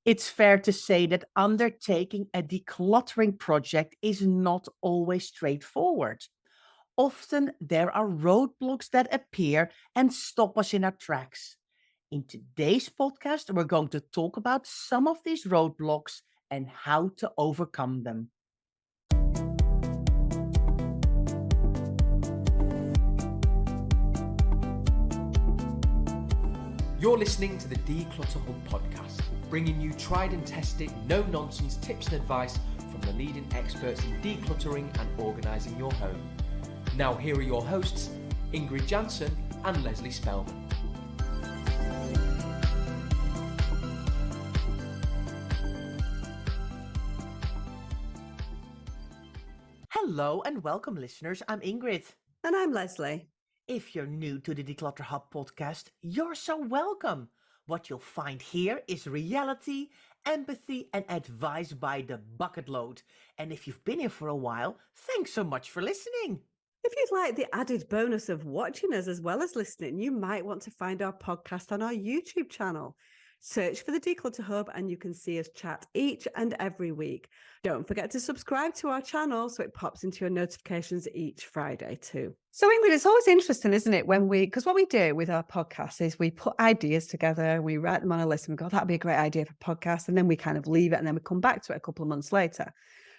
It's fair to say that undertaking a decluttering project is not always straightforward. Often there are roadblocks that appear and stop us in our tracks. In today's podcast, we're going to talk about some of these roadblocks and how to overcome them. You're listening to the Declutter Hub podcast, bringing you tried and tested, no-nonsense tips and advice from the leading experts in decluttering and organising your home. Now here are your hosts, Ingrid Jansen and Leslie Spellman. Hello and welcome, listeners. I'm Ingrid. And I'm Leslie. If you're new to the Declutter Hub podcast, you're so welcome. What you'll find here is reality, empathy, and advice by the bucket load. And if you've been here for a while, thanks so much for listening. If you'd like the added bonus of watching us as well as listening, you might want to find our podcast on our YouTube channel. Search for the Declutter Hub and you can see us chat each and every week. Don't forget to subscribe to our channel so it pops into your notifications each Friday too. So Ingrid, it's always interesting, isn't it, because what we do with our podcast is we put ideas together, we write them on a list and we go, that'd be a great idea for a podcast. And then we kind of leave it and then we come back to it a couple of months later.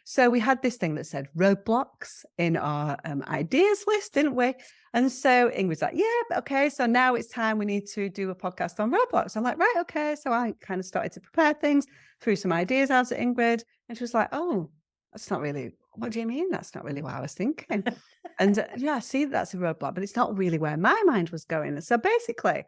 So we had this thing that said roadblocks in our ideas list, didn't we? And so Ingrid's like, yeah, okay. So now it's time we need to do a podcast on roadblocks. I'm like, right, okay. So I kind of started to prepare things, threw some ideas out at Ingrid. And she was like, oh, that's not really, what do you mean? That's not really what I was thinking. And yeah, I see that's a roadblock, but it's not really where my mind was going. So basically,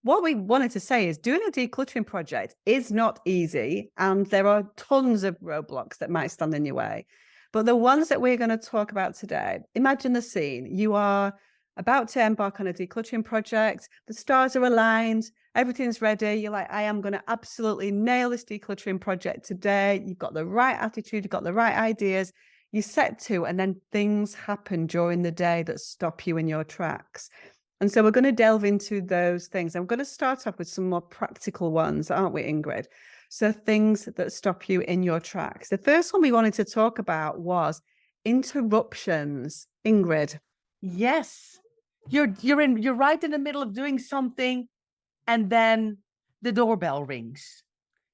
what we wanted to say is doing a decluttering project is not easy. And there are tons of roadblocks that might stand in your way. But the ones that we're going to talk about today, imagine the scene. You are about to embark on a decluttering project. The stars are aligned. Everything's ready. You're like, I am going to absolutely nail this decluttering project today. You've got the right attitude. You've got the right ideas. You set to, and then things happen during the day that stop you in your tracks. And so we're going to delve into those things. I'm going to start off with some more practical ones, aren't we, Ingrid? So things that stop you in your tracks. The first one we wanted to talk about was interruptions. Ingrid. Yes. You're right in the middle of doing something and then the doorbell rings.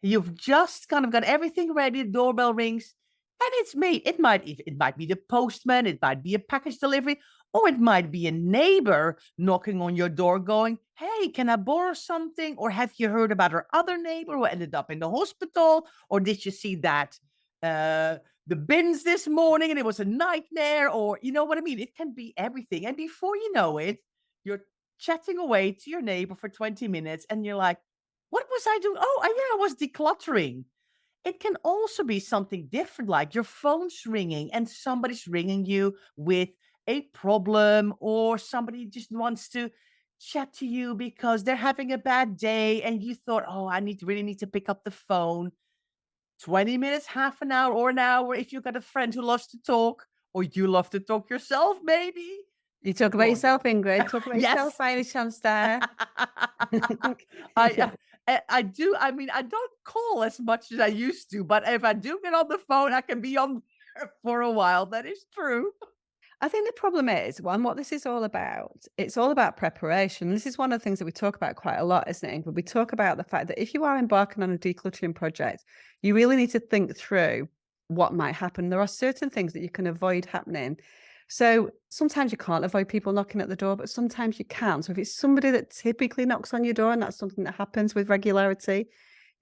You've just kind of got everything ready, the doorbell rings, and it's me. It might be the postman, it might be a package delivery, or it might be a neighbor knocking on your door going, hey, can I borrow something? Or have you heard about our other neighbor who ended up in the hospital? Or did you see that the bins this morning and it was a nightmare? Or you know what I mean? It can be everything. And before you know it, you're chatting away to your neighbor for 20 minutes and you're like, what was I doing? Oh, yeah, I was decluttering. It can also be something different, like your phone's ringing and somebody's ringing you with a problem, or somebody just wants to chat to you because they're having a bad day and you thought, oh, really need to pick up the phone. 20 minutes, half an hour, or an hour if you've got a friend who loves to talk, or you love to talk yourself, maybe. You talk about yourself, Ingrid. Talk about yourself by any chance there. I do. I mean, I don't call as much as I used to, but if I do get on the phone, I can be on for a while. That is true. I think the problem is, what this is all about, it's all about preparation. This is one of the things that we talk about quite a lot, isn't it, Ingrid? We talk about the fact that if you are embarking on a decluttering project, you really need to think through what might happen. There are certain things that you can avoid happening. So sometimes you can't avoid people knocking at the door, but sometimes you can. So if it's somebody that typically knocks on your door and that's something that happens with regularity,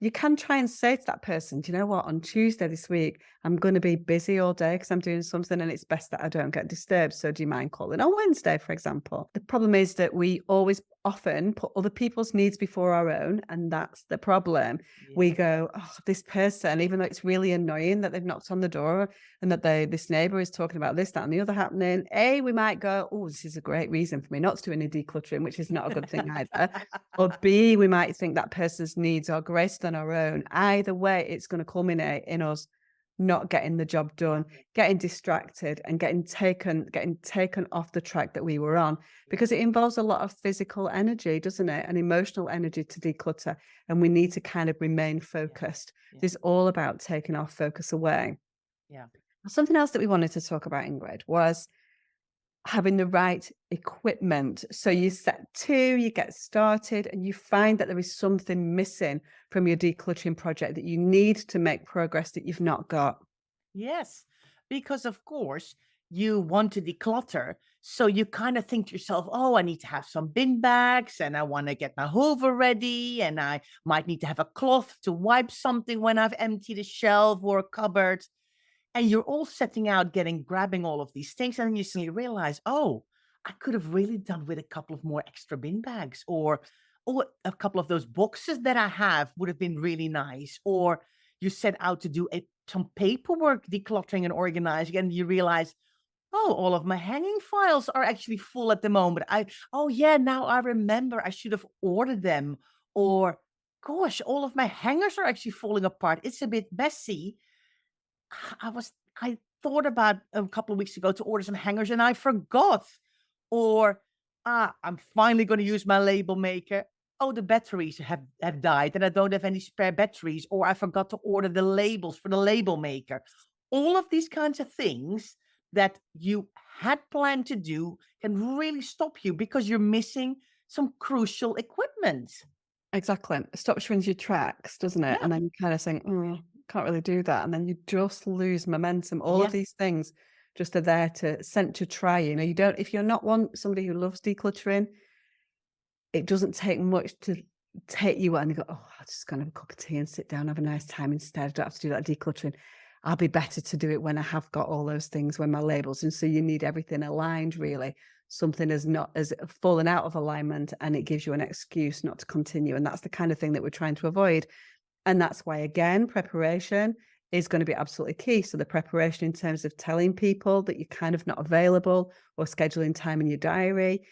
you can try and say to that person, do you know what, on Tuesday this week, I'm going to be busy all day because I'm doing something and it's best that I don't get disturbed. So do you mind calling on Wednesday, for example? The problem is that we always often put other people's needs before our own. And that's the problem. Yeah. We go, oh, this person, even though it's really annoying that they've knocked on the door and that this neighbor is talking about this, that, and the other happening. A, we might go, oh, this is a great reason for me not to do any decluttering, which is not a good thing either. Or B, we might think that person's needs are greater than our own. Either way, it's going to culminate in us not getting the job done, getting distracted and getting taken off the track that we were on, because it involves a lot of physical energy, doesn't it? And emotional energy to declutter. And we need to kind of remain focused. Yeah. It's all about taking our focus away. Yeah. Something else that we wanted to talk about, Ingrid, was having the right equipment. So you set to, you get started, and you find that there is something missing from your decluttering project that you need to make progress that you've not got. Yes, because of course you want to declutter. So you kind of think to yourself, oh, I need to have some bin bags and I want to get my hoover ready and I might need to have a cloth to wipe something when I've emptied a shelf or a cupboard. And you're all setting out, grabbing all of these things. And then you suddenly realize, oh, I could have really done with a couple of more extra bin bags or a couple of those boxes that I have would have been really nice. Or you set out to do some paperwork decluttering and organizing, and you realize, oh, all of my hanging files are actually full at the moment. Oh yeah, now I remember I should have ordered them. Or gosh, all of my hangers are actually falling apart. It's a bit messy. I thought about a couple of weeks ago to order some hangers and I forgot. Or I'm finally going to use my label maker. Oh, the batteries have died and I don't have any spare batteries. Or I forgot to order the labels for the label maker. All of these kinds of things that you had planned to do can really stop you because you're missing some crucial equipment. Exactly. It stops you in your tracks, doesn't it? Yeah. And then you kind of think, oh, can't really do that. And then you just lose momentum. All of Yeah. these things just are there to sent to try. You don't, if you're not somebody who loves decluttering, it doesn't take much to take you on and go, oh, I'm just going to have a cup of tea and sit down, have a nice time instead. I don't have to do that decluttering. I'll be better to do it when I have got all those things, when my labels. And so you need everything aligned, really. Something is not as fallen out of alignment and it gives you an excuse not to continue. And that's the kind of thing that we're trying to avoid. And that's why, again, preparation is going to be absolutely key. So the preparation in terms of telling people that you're kind of not available or scheduling time in your diary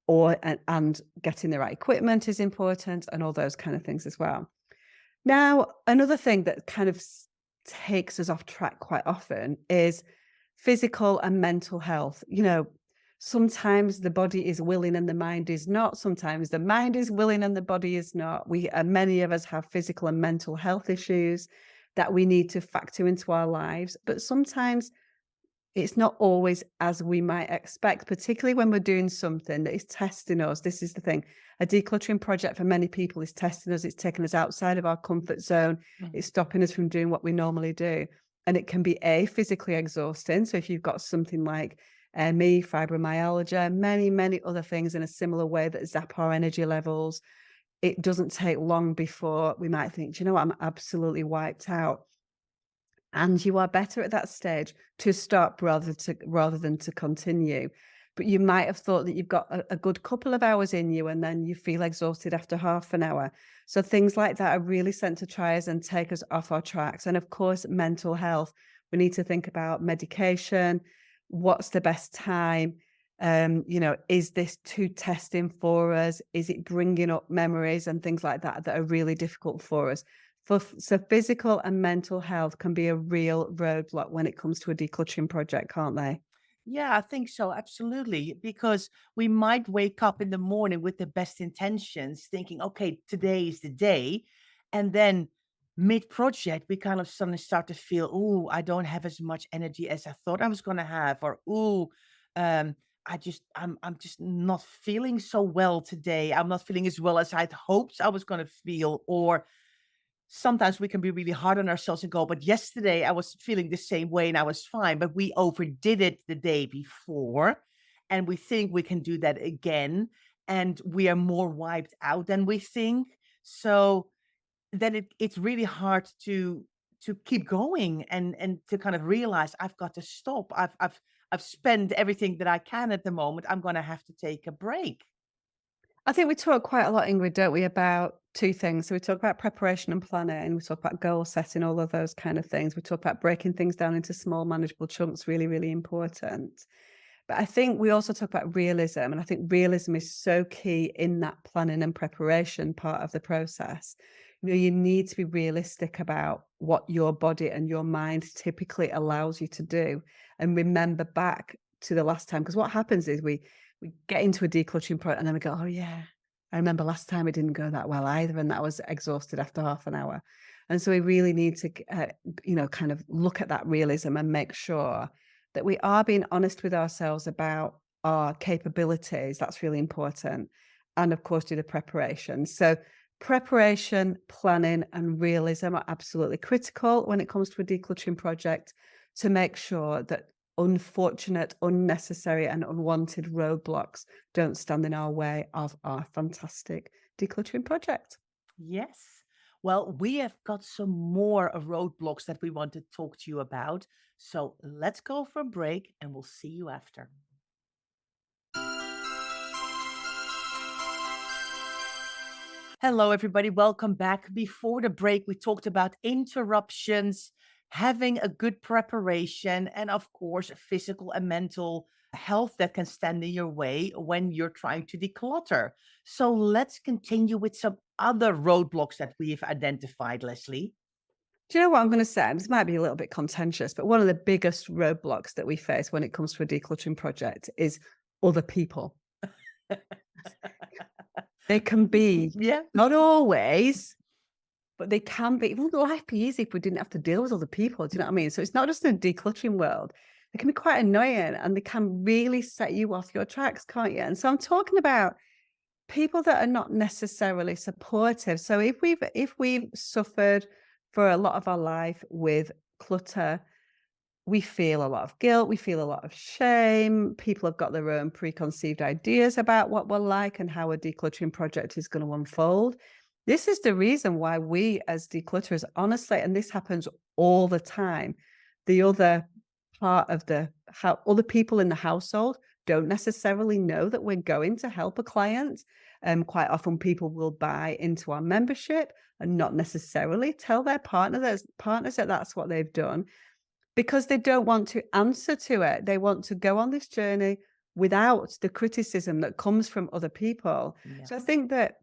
and getting the right equipment is important and all those kind of things as well. Now, another thing that kind of takes us off track quite often is physical and mental health. Sometimes the body is willing and the mind is not. Sometimes the mind is willing and the body is not. Many of us have physical and mental health issues that we need to factor into our lives, but sometimes it's not always as we might expect, particularly when we're doing something that is testing us. This is the thing. A decluttering project for many people is testing us. It's taking us outside of our comfort zone. It's stopping us from doing what we normally do. And it can be physically exhausting. So if you've got something like ME, fibromyalgia, many, many other things in a similar way that zap our energy levels, it doesn't take long before we might think, do you know what, I'm absolutely wiped out. And you are better at that stage to stop rather than to continue. But you might have thought that you've got a good couple of hours in you and then you feel exhausted after half an hour. So things like that are really sent to try us and take us off our tracks. And of course, mental health. We need to think about medication. What's the best time? Is this too testing for us? Is it bringing up memories and things like that are really difficult for us? So physical and mental health can be a real roadblock when it comes to a decluttering project, can't they? Yeah, I think so. Absolutely. Because we might wake up in the morning with the best intentions, thinking, okay, today is the day. And then mid project, we kind of suddenly start to feel, oh, I don't have as much energy as I thought I was going to have. Or, oh, I'm just not feeling so well today. I'm not feeling as well as I'd hoped I was going to feel. Or sometimes we can be really hard on ourselves and go, but yesterday I was feeling the same way and I was fine, but we overdid it the day before. And we think we can do that again. And we are more wiped out than we think. So then it's really hard to keep going and to kind of realize I've got to stop. I've spent everything that I can at the moment. I'm gonna have to take a break. I think we talk quite a lot, Ingrid, don't we, about two things. So we talk about preparation and planning, we talk about goal setting, all of those kind of things. We talk about breaking things down into small, manageable chunks, really, really important. But I think we also talk about realism, and I think realism is so key in that planning and preparation part of the process. You need to be realistic about what your body and your mind typically allows you to do, and remember back to the last time. Because what happens is we get into a decluttering project and then we go, oh yeah, I remember last time it didn't go that well either, and I was exhausted after half an hour. And so we really need to, kind of look at that realism and make sure that we are being honest with ourselves about our capabilities. That's really important. And of course, do the preparation. So preparation, planning, and realism are absolutely critical when it comes to a decluttering project to make sure that unfortunate, unnecessary, and unwanted roadblocks don't stand in our way of our fantastic decluttering project. Yes. Well, we have got some more roadblocks that we want to talk to you about. So let's go for a break and we'll see you after. Hello, everybody. Welcome back. Before the break, we talked about interruptions, having a good preparation, and of course, physical and mental health that can stand in your way when you're trying to declutter. So let's continue with some other roadblocks that we've identified, Leslie. Do you know what I'm going to say? This might be a little bit contentious, but one of the biggest roadblocks that we face when it comes to a decluttering project is other people. They can be, Yeah. not always, but they can be. Wouldn't life be easy if we didn't have to deal with other people? Do you know what I mean? So it's not just in a decluttering world. They can be quite annoying and they can really set you off your tracks, can't you? And so I'm talking about people that are not necessarily supportive. So if we've suffered for a lot of our life with clutter, we feel a lot of guilt, we feel a lot of shame. People have got their own preconceived ideas about what we're like and how a decluttering project is going to unfold. This is the reason why we as declutterers, honestly, and this happens all the time, the other part of how other people in the household don't necessarily know that we're going to help a client. Quite often people will buy into our membership and not necessarily tell their partners that that's what they've done, because they don't want to answer to it. They want to go on this journey without the criticism that comes from other people. Yeah. So I think that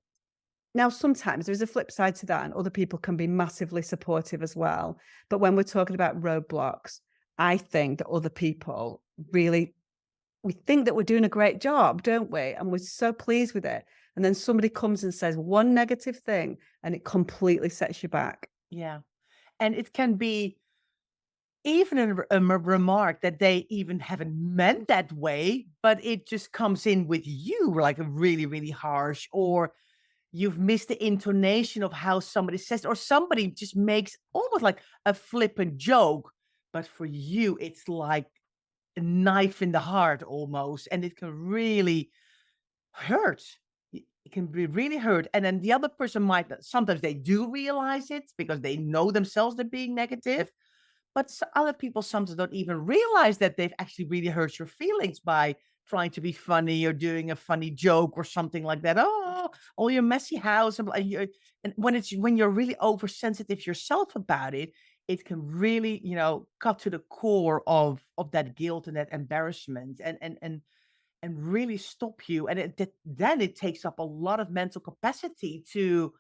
now sometimes there's a flip side to that, and other people can be massively supportive as well. But when we're talking about roadblocks, I think that other people really, we think that we're doing a great job, don't we? And we're so pleased with it. And then somebody comes and says one negative thing and it completely sets you back. Yeah. And it can be even a remark that they even haven't meant that way, but it just comes in with you like a really, really harsh, or you've missed the intonation of how somebody says, or somebody just makes almost like a flippant joke, but for you, it's like a knife in the heart almost, and it can really hurt. It can be really hurt. And then the other person might not, sometimes they do realize it because they know themselves they're being negative. But other people sometimes don't even realize that they've actually really hurt your feelings by trying to be funny or doing a funny joke or something like that. Oh, your messy house. And when you're really oversensitive yourself about it, it can really, cut to the core of that guilt and that embarrassment and really stop you. And then it takes up a lot of mental capacity to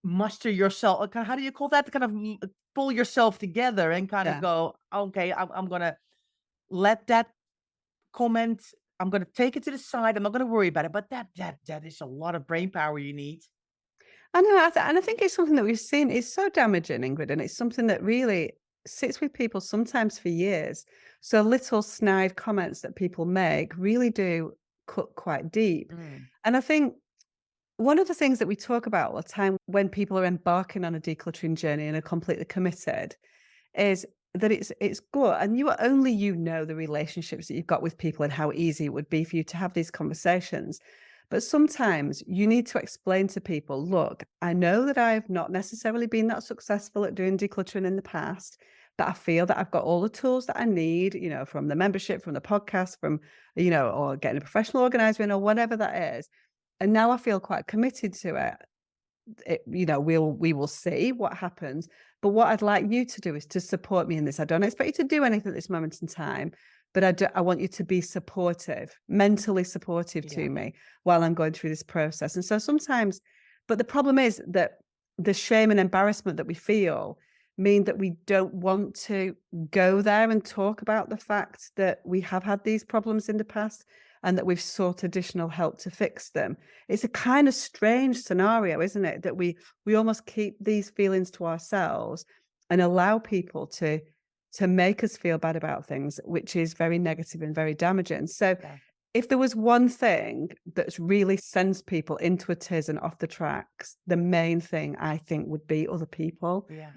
muster yourself, how do you call that? Kind of pull yourself together and kind of Yeah. go, okay, I'm gonna let that comment. I'm gonna take it to the side. I'm not gonna worry about it. But that is a lot of brain power you need. I know, and I think it's something that we've seen is so damaging, Ingrid, and it's something that really sits with people sometimes for years. So little snide comments that people make really do cut quite deep. Mm. And I think one of the things that we talk about all the time when people are embarking on a decluttering journey and are completely committed is that it's good, and you know the relationships that you've got with people and how easy it would be for you to have these conversations. But sometimes you need to explain to people, look, I know that I've not necessarily been that successful at doing decluttering in the past, but I feel that I've got all the tools that I need, from the membership, from the podcast, from, or getting a professional organizer in, or whatever that is. And now I feel quite committed to it. We will see what happens. But what I'd like you to do is to support me in this. I don't expect you to do anything at this moment in time, but I want you to be supportive, mentally supportive to me while I'm going through this process. And so sometimes, but the problem is that the shame and embarrassment that we feel mean that we don't want to go there and talk about the fact that we have had these problems in the past and that we've sought additional help to fix them. It's a kind of strange scenario, isn't it? That we almost keep these feelings to ourselves and allow people to make us feel bad about things, which is very negative and very damaging. So Yeah. if there was one thing that's really sends people into a tiz and off the tracks, the main thing I think would be other people. Yeah.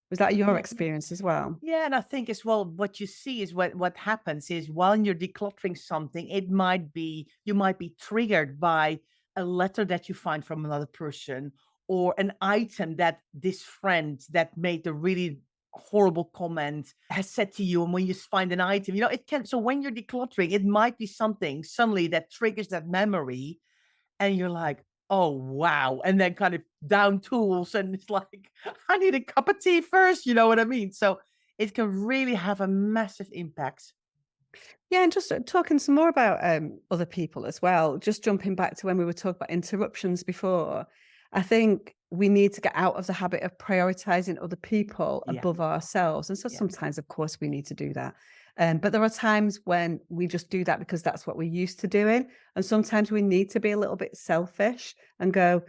Was that your Yeah. experience as well? Yeah, and I think as well, what you see is what happens is while you're decluttering something, you might be triggered by a letter that you find from another person or an item that this friend that made a really horrible comment has said to you. And when you find an item, it can. So when you're decluttering, it might be something suddenly that triggers that memory, and you're like, "Oh, wow," and then kind of down tools, and it's like, "I need a cup of tea first," you know what I mean? So, it can really have a massive impact. Yeah, and just talking some more about other people as well, just jumping back to when we were talking about interruptions before, I think we need to get out of the habit of prioritizing other people Yeah, above ourselves. And so yeah. sometimes, of course, we need to do that. But there are times when we just do that because that's what we're used to doing. And sometimes we need to be a little bit selfish and go,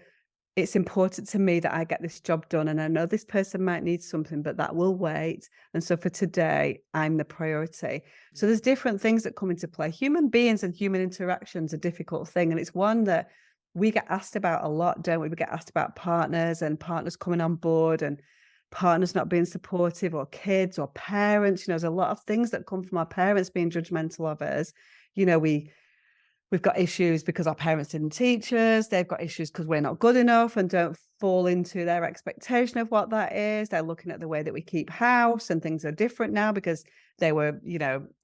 it's important to me that I get this job done. And I know this person might need something, but that will wait. And so for today, I'm the priority. So there's different things that come into play. Human beings and human interactions are a difficult thing. And it's one that we get asked about a lot, don't we? We get asked about partners and partners coming on board and partners not being supportive or kids or parents. There's a lot of things that come from our parents being judgmental of us. We've got issues because our parents didn't teach us. They've got issues because we're not good enough and don't fall into their expectation of what that is. They're looking at the way that we keep house and things are different now because they were,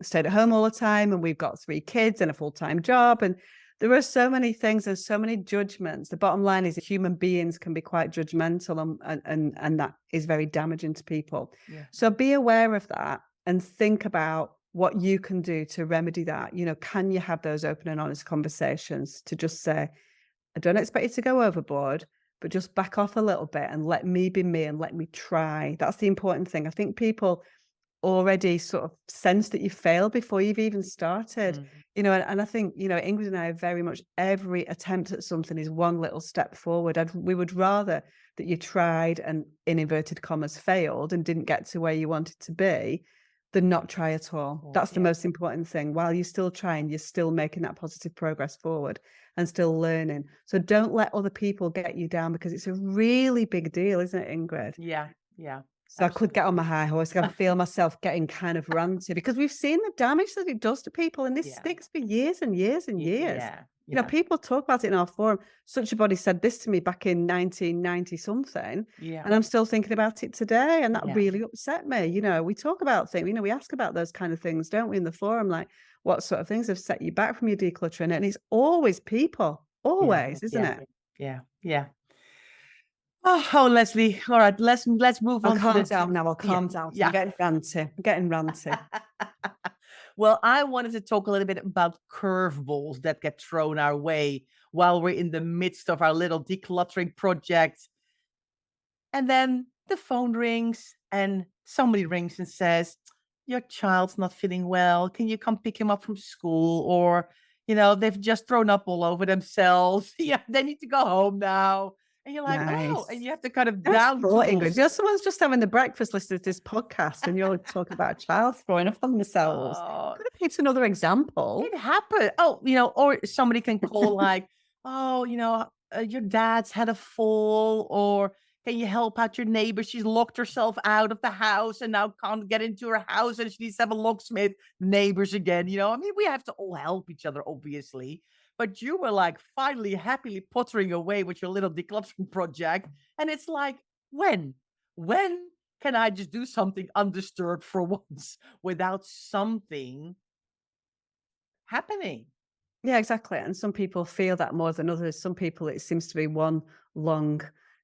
stayed at home all the time and we've got 3 kids and a full-time job. And there are so many things and so many judgments. The bottom line is that human beings can be quite judgmental and that is very damaging to people. Yeah. So be aware of that and think about what you can do to remedy that. Can you have those open and honest conversations to just say, I don't expect you to go overboard, but just back off a little bit and let me be me and let me try. That's the important thing. I think people already sort of sense that you failed before you've even started. Mhm. And I think, Ingrid and I are very much every attempt at something is one little step forward. We would rather that you tried and in inverted commas failed and didn't get to where you wanted to be than not try at all. That's the Yeah. most important thing. While you're still trying, you're still making that positive progress forward and still learning. So don't let other people get you down because it's a really big deal, isn't it, Ingrid? Yeah, yeah. So I could get on my high horse. I can feel myself getting kind of ranty because we've seen the damage that it does to people, and this Yeah. sticks for years and years and years. Yeah, People talk about it in our forum. Such a body said this to me back in 1990 something, yeah. and I'm still thinking about it today, and that Yeah. really upset me. We talk about things, we ask about those kind of things, don't we, in the forum, like what sort of things have set you back from your decluttering? And it's always people, always, isn't it? Yeah, yeah. Oh, Leslie. All right, let's move I'll on to calm the down now. I'll yeah, calm down. yeah. I'm getting ranty. I'm getting ranty. Well, I wanted to talk a little bit about curveballs that get thrown our way while we're in the midst of our little decluttering project. And then the phone rings and somebody rings and says, your child's not feeling well. Can you come pick him up from school? Or, they've just thrown up all over themselves. Yeah, they need to go home now. And you're like, oh, and Nice. you have to kind of Nice down thought, Ingrid. tools. Someone's just having the breakfast listening to this podcast and you're talking about a child throwing up on themselves. Oh, Could have picked another example. it happened. Oh, or somebody can call like, oh, your dad's had a fall, or can you help out your neighbor? She's locked herself out of the house and now can't get into her house and she needs to have a locksmith. Neighbors again, I mean, we have to all help each other, obviously. But you were like finally happily pottering away with your little decluttering project. And it's like, when? When can I just do something undisturbed for once without something happening? Yeah, exactly. And some people feel that more than others. Some people, it seems to be one long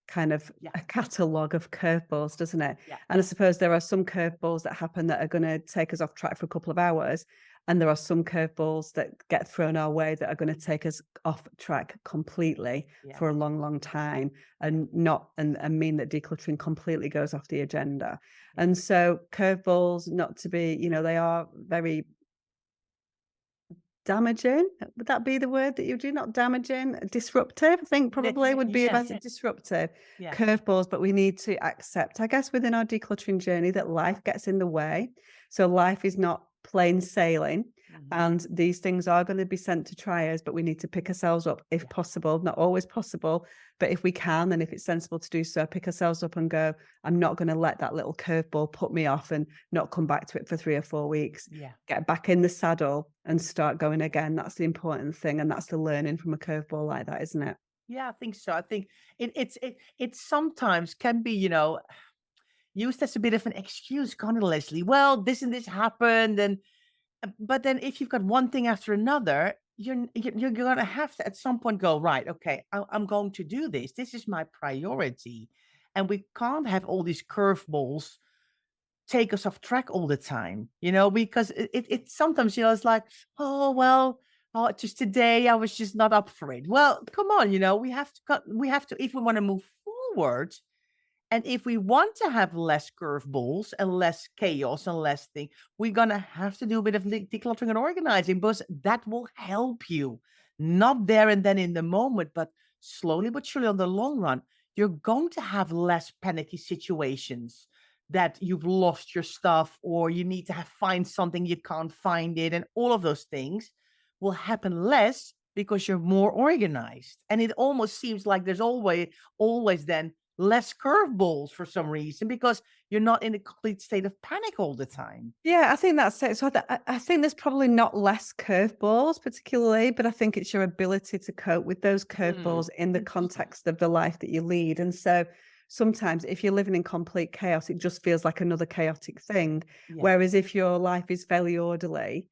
kind of Yeah. a catalogue of curveballs, doesn't it? Yeah. And I suppose there are some curveballs that happen that are going to take us off track for a couple of hours. And there are some curveballs that get thrown our way that are going to take us off track completely for a long, long time, and mean that decluttering completely goes off the agenda. And so curveballs, not to be, they are very damaging. Would that be the word that you do? Not damaging, disruptive, I think probably would be about disruptive. Curveballs, but we need to accept, I guess, within our decluttering journey that life gets in the way. So life is not plain sailing, and these things are going to be sent to try us, but we need to pick ourselves up if possible. Not always possible, but if we can, and if it's sensible to do so, pick ourselves up and go, I'm not going to let that little curveball put me off and not come back to it for 3 or 4 weeks. Get back in the saddle and start going again. That's the important thing, and that's the learning from a curveball like that, isn't it? Yeah, I think so. I think it sometimes can be, used as a bit of an excuse, can't it, Leslie? Well, this and this happened, and but then if you've got one thing after another, you're gonna have to at some point go, right, okay, I'm going to do this. This is my priority, and we can't have all these curveballs take us off track all the time, because it sometimes, it's like, oh, well, oh, just today I was just not up for it. Well, come on, we have to, if we want to move forward, and if we want to have less curveballs and less chaos and less thing, we're going to have to do a bit of decluttering and organizing, because that will help you. Not there and then in the moment, but slowly but surely on the long run, you're going to have less panicky situations that you've lost your stuff, or you need to find something, you can't find it. And all of those things will happen less because you're more organized. And it almost seems like there's always then less curveballs for some reason, because you're not in a complete state of panic all the time. Yeah, I think that's it. So I think there's probably not less curveballs particularly, but I think it's your ability to cope with those curveballs in the context of the life that you lead. And so sometimes if you're living in complete chaos, it just feels like another chaotic thing. Whereas if your life is fairly orderly,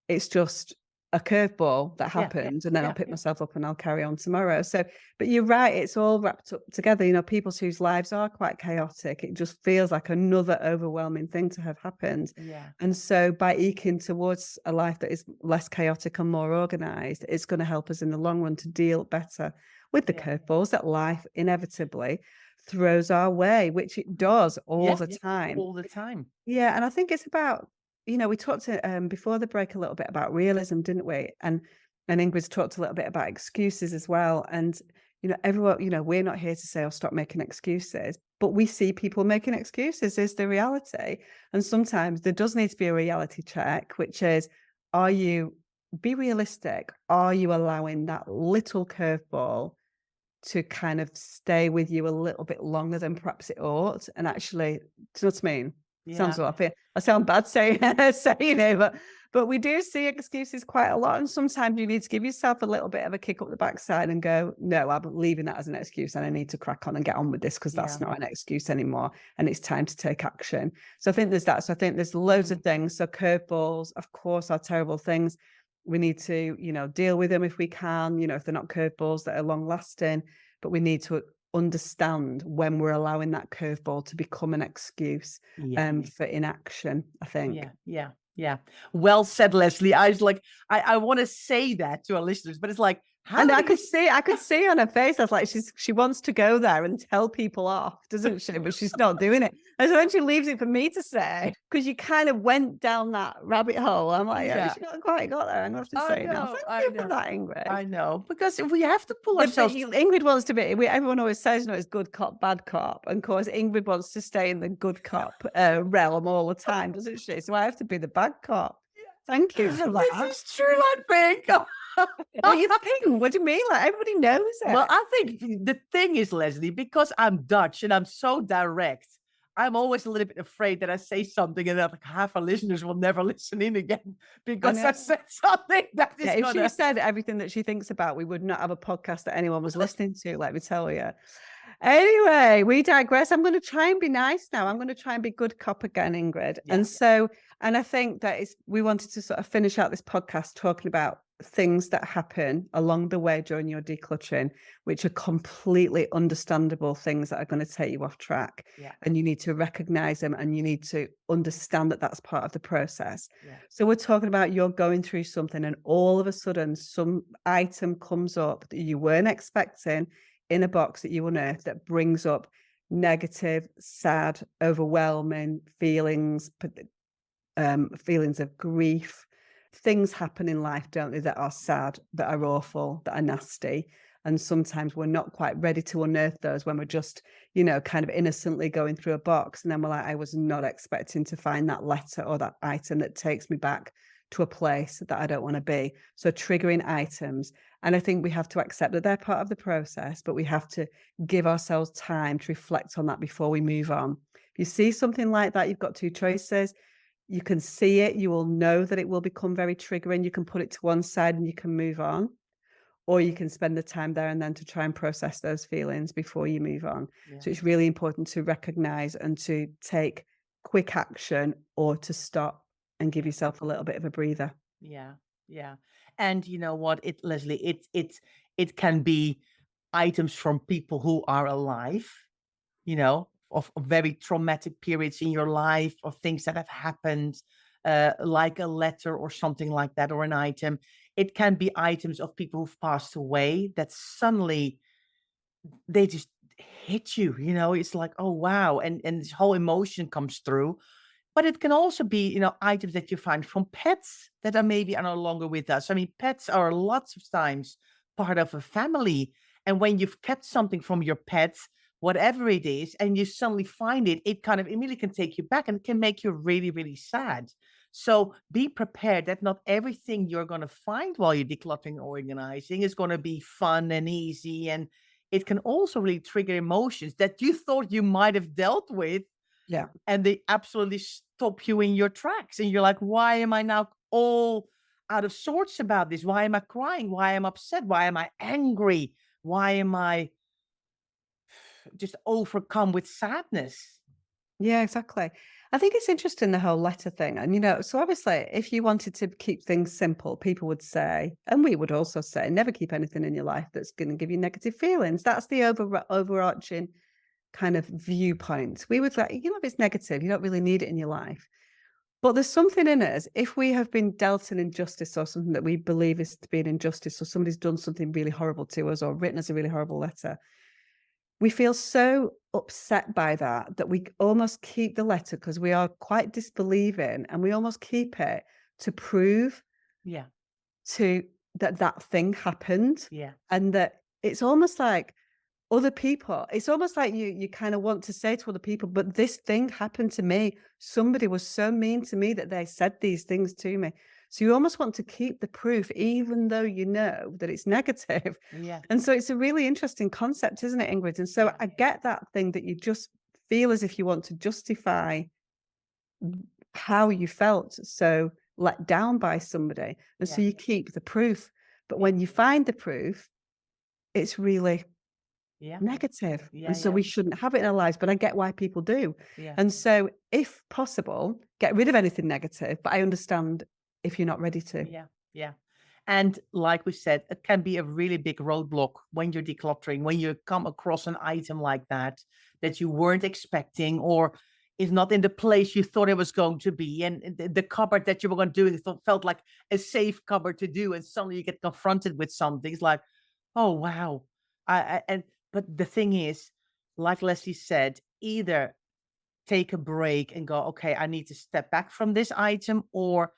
it's just a curveball that happened, and then I'll pick myself up and I'll carry on tomorrow. So, but you're right, it's all wrapped up together. People whose lives are quite chaotic, it just feels like another overwhelming thing to have happened. And so by eking towards a life that is less chaotic and more organized, it's going to help us in the long run to deal better with the curveballs that life inevitably throws our way, which it does all the time. All the time. Yeah, and I think it's about, we talked before the break a little bit about realism, didn't we? And Ingrid's talked a little bit about excuses as well. And, everyone, we're not here to say, oh, stop making excuses, but we see people making excuses is the reality. And sometimes there does need to be a reality check, which is, be realistic. Are you allowing that little curveball to kind of stay with you a little bit longer than perhaps it ought? And actually, do you know what I mean? Sounds what I feel. I sound bad saying it, but we do see excuses quite a lot. And sometimes you need to give yourself a little bit of a kick up the backside and go, no, I'm leaving that as an excuse, and I need to crack on and get on with this, because that's not an excuse anymore. And it's time to take action. So I think there's that. So I think there's loads of things. So curveballs, of course, are terrible things. We need to, deal with them if we can, if they're not curveballs that are long lasting, but we need to understand when we're allowing that curveball to become an excuse for inaction, I think. Yeah. Well said, Leslie. I was like, I want to say that to our listeners, but it's like, I could see on her face, I was like, she wants to go there and tell people off, doesn't she? But she's not doing it. And so then she leaves it for me to say, because you kind of went down that rabbit hole. I'm like, she's not quite got there. I'm going to have to say now. Thank you for that, Ingrid. I know, because we have to pull ourselves. Ingrid wants to be, everyone always says, it's good cop, bad cop. And of course, Ingrid wants to stay in the good cop realm all the time, doesn't she? So I have to be the bad cop. Thank you for that. This is true, I think. You think? What do you mean? Like, everybody knows it. Well, I think the thing is, Leslie, because I'm Dutch and I'm so direct, I'm always a little bit afraid that I say something and that half our listeners will never listen in again because I said something that is if she said everything that she thinks about, we would not have a podcast that anyone was listening to, let me tell you. Anyway, we digress. I'm going to try and be nice now. I'm going to try and be good cop again, Ingrid. Yeah. And I think that we wanted to sort of finish out this podcast talking about things that happen along the way during your decluttering, which are completely understandable things that are going to take you off track. Yeah. And you need to recognize them, and you need to understand that that's part of the process. Yeah. So we're talking about you're going through something, and all of a sudden some item comes up that you weren't expecting in a box that you unearthed that brings up negative, sad, overwhelming feelings, feelings of grief. Things happen in life, don't they, that are sad, that are awful, that are nasty. And sometimes we're not quite ready to unearth those when we're just, kind of innocently going through a box. And then we're like, I was not expecting to find that letter or that item that takes me back to a place that I don't want to be. So triggering items. And I think we have to accept that they're part of the process, but we have to give ourselves time to reflect on that before we move on. If you see something like that, you've got two choices. You can see it, you will know that it will become very triggering. You can put it to one side and you can move on. Or you can spend the time there and then to try and process those feelings before you move on. Yeah. So it's really important to recognize and to take quick action, or to stop and give yourself a little bit of a breather. Yeah. Yeah. And you know what, Leslie, it can be items from people who are alive, of very traumatic periods in your life, or things that have happened, like a letter or something like that, or an item. It can be items of people who've passed away that suddenly they just hit you, it's like, oh wow. And this whole emotion comes through. But it can also be, items that you find from pets that are no longer with us. I mean, pets are lots of times part of a family. And when you've kept something from your pets, whatever it is, and you suddenly find it, it kind of immediately can take you back and can make you really, really sad. So be prepared that not everything you're going to find while you're decluttering or organizing is going to be fun and easy. And it can also really trigger emotions that you thought you might have dealt with, Yeah. and they absolutely stop you in your tracks. And you're like, why am I now all out of sorts about this? Why am I crying? Why am I upset? Why am I angry? Why am I just overcome with sadness? Yeah, exactly. I think it's interesting, the whole letter thing. And, so obviously, if you wanted to keep things simple, people would say, and we would also say, never keep anything in your life that's going to give you negative feelings. That's the overarching kind of viewpoint. We would say, if it's negative, you don't really need it in your life. But there's something in us, if we have been dealt an injustice or something that we believe is to be an injustice, or somebody's done something really horrible to us or written us a really horrible letter, we feel so upset by that we almost keep the letter, because we are quite disbelieving, and we almost keep it to prove Yeah. to that thing happened. Yeah. And that it's almost like other people, it's almost like you kind of want to say to other people, but this thing happened to me. Somebody was so mean to me that they said these things to me. So you almost want to keep the proof, even though you know that it's negative. Yeah. And so it's a really interesting concept, isn't it, Ingrid? And so Yeah. I get that thing that you just feel as if you want to justify how you felt so let down by somebody. And so Yeah. you keep the proof. But Yeah. when you find the proof, it's really Yeah. negative. Yeah. And so Yeah. we shouldn't have it in our lives, but I get why people do. Yeah. And so if possible, get rid of anything negative, but I understand if you're not ready to. Yeah. Yeah. And like we said, it can be a really big roadblock when you're decluttering, when you come across an item like that you weren't expecting, or is not in the place you thought it was going to be. And the cupboard that you were going to do, felt like a safe cupboard to do. And suddenly you get confronted with something. It's like, oh, wow. But the thing is, like Leslie said, either take a break and go, okay, I need to step back from this item, or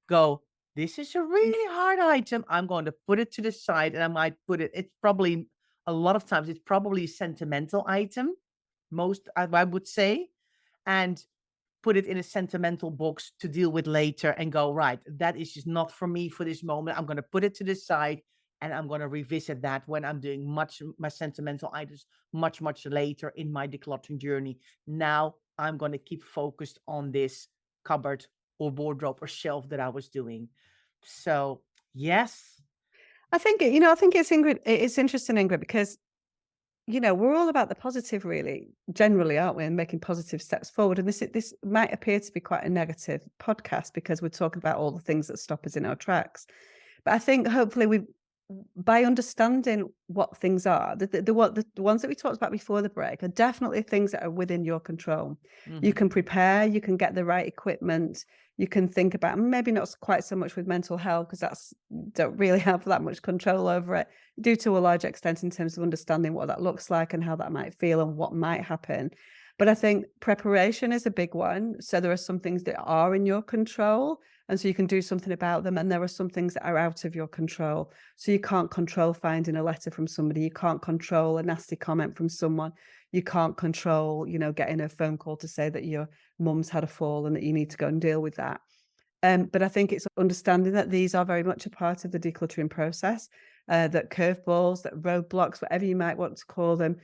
go, this is a really hard item. I'm going to put it to the side, and I might it's probably, a lot of times, it's probably a sentimental item, I would say, and put it in a sentimental box to deal with later, and go, right, that is just not for me for this moment. I'm going to put it to the side, and I'm going to revisit that when I'm doing my sentimental items much, much later in my decluttering journey. Now I'm going to keep focused on this cupboard or wardrobe or shelf that I was doing. So yes. I think it's Ingrid. It's interesting, Ingrid, because we're all about the positive, really, generally, aren't we? And making positive steps forward. And this might appear to be quite a negative podcast because we're talking about all the things that stop us in our tracks. But I think hopefully by understanding what things are, the ones that we talked about before the break are definitely things that are within your control. You can prepare, you can get the right equipment, you can think about, maybe not quite so much with mental health, because don't really have that much control over it, due to a large extent in terms of understanding what that looks like and how that might feel and what might happen. But I think preparation is a big one. So there are some things that are in your control, and so you can do something about them. And there are some things that are out of your control. So you can't control finding a letter from somebody. You can't control a nasty comment from someone. You can't control, getting a phone call to say that your mum's had a fall and that you need to go and deal with that. But I think it's understanding that these are very much a part of the decluttering process, that curveballs, that roadblocks, whatever you might want to call them,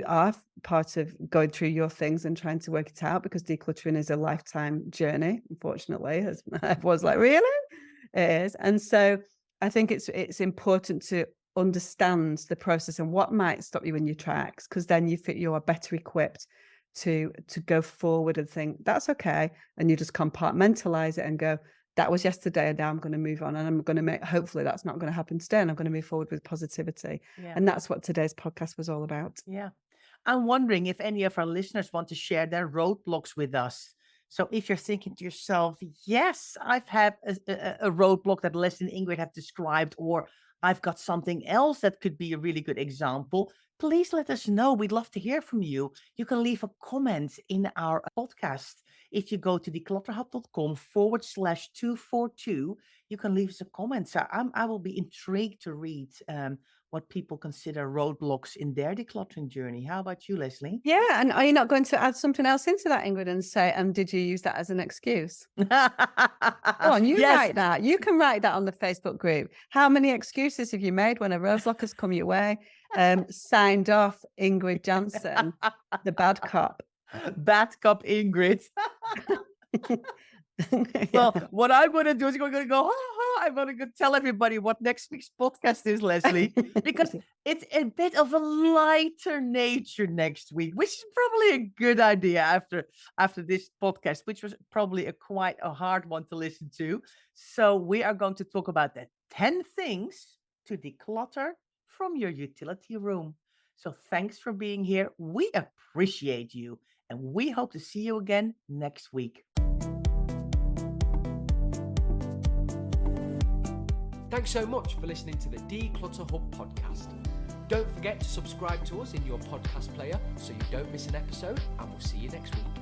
are part of going through your things and trying to work it out, because decluttering is a lifetime journey, unfortunately. As I was like, really? It is. And so I think it's important to understand the process and what might stop you in your tracks, because then you are better equipped to go forward and think that's okay, and you just compartmentalize it and go, that was yesterday and now I'm going to move on, and I'm going to hopefully that's not going to happen today, and I'm going to move forward with positivity. And that's what today's podcast was all about. I'm wondering if any of our listeners want to share their roadblocks with us. So if you're thinking to yourself, yes, I've had a roadblock that Leslie and Ingrid have described, or I've got something else that could be a really good example, please let us know. We'd love to hear from you. You can leave a comment in our podcast. If you go to declutterhub.com/242, you can leave us a comment. So I will be intrigued to read what people consider roadblocks in their decluttering journey. How about you, Leslie? Yeah. And are you not going to add something else into that, Ingrid, and say, did you use that as an excuse? Go on, write that. You can write that on the Facebook group. How many excuses have you made when a roadblock has come your way? Signed off, Ingrid Johnson, the bad cop. Bad cop Ingrid. Well, what I'm going to do is I'm going to go, I'm going to go tell everybody what next week's podcast is, Leslie, because it's a bit of a lighter nature next week, which is probably a good idea after this podcast, which was probably quite a hard one to listen to. So we are going to talk about the 10 things to declutter from your utility room. So thanks for being here. We appreciate you, and we hope to see you again next week. Thanks so much for listening to the Declutter Hub podcast. Don't forget to subscribe to us in your podcast player so you don't miss an episode, and we'll see you next week.